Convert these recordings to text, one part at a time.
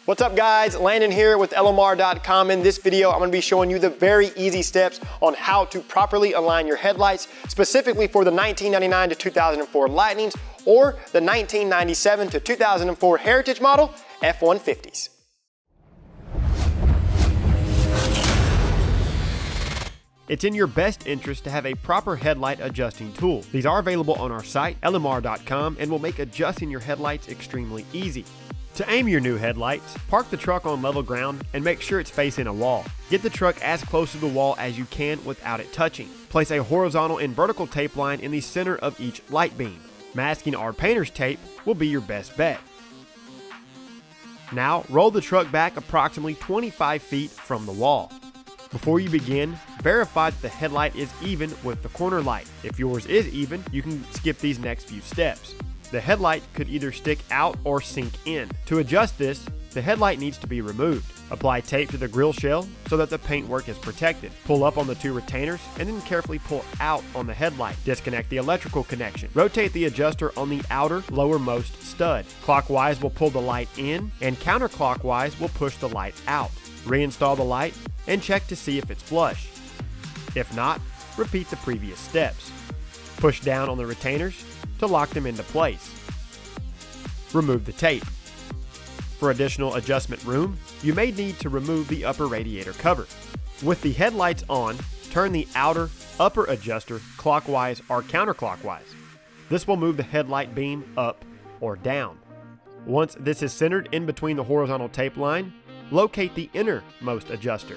What's up guys, Landon here with LMR.com. In this video, I'm gonna be showing you the very easy steps on how to properly align your headlights, specifically for the 1999 to 2004 Lightnings or the 1997 to 2004 Heritage model F-150s. It's in your best interest to have a proper headlight adjusting tool. These are available on our site, LMR.com, and will make adjusting your headlights extremely easy. To aim your new headlights, park the truck on level ground and make sure it's facing a wall. Get the truck as close to the wall as you can without it touching. Place a horizontal and vertical tape line in the center of each light beam. Masking or painter's tape will be your best bet. Now, roll the truck back approximately 25 feet from the wall. Before you begin, verify that the headlight is even with the corner light. If yours is even, you can skip these next few steps. The headlight could either stick out or sink in. To adjust this, the headlight needs to be removed. Apply tape to the grill shell so that the paintwork is protected. Pull up on the two retainers and then carefully pull out on the headlight. Disconnect the electrical connection. Rotate the adjuster on the outer lowermost stud. Clockwise will pull the light in and counterclockwise will push the light out. Reinstall the light and check to see if it's flush. If not, repeat the previous steps. Push down on the retainers to lock them into place. Remove the tape. For additional adjustment room, you may need to remove the upper radiator cover. With the headlights on, turn the outer upper adjuster clockwise or counterclockwise. This will move the headlight beam up or down. Once this is centered in between the horizontal tape line, locate the innermost adjuster.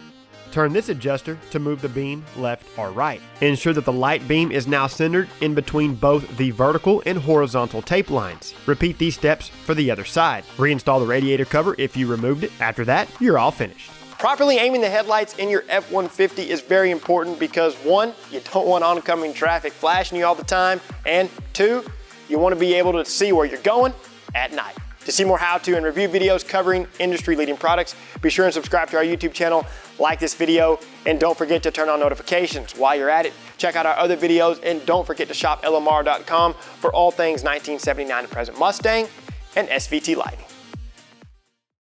Turn this adjuster to move the beam left or right. Ensure that the light beam is now centered in between both the vertical and horizontal tape lines. Repeat these steps for the other side. Reinstall the radiator cover if you removed it. After that, you're all finished. Properly aiming the headlights in your F-150 is very important because one, you don't want oncoming traffic flashing you all the time, and two, you want to be able to see where you're going at night. To see more how-to and review videos covering industry-leading products, be sure and subscribe to our YouTube channel, like this video, and don't forget to turn on notifications. While you're at it, check out our other videos, and don't forget to shop LMR.com for all things 1979 and present Mustang and SVT Lightning.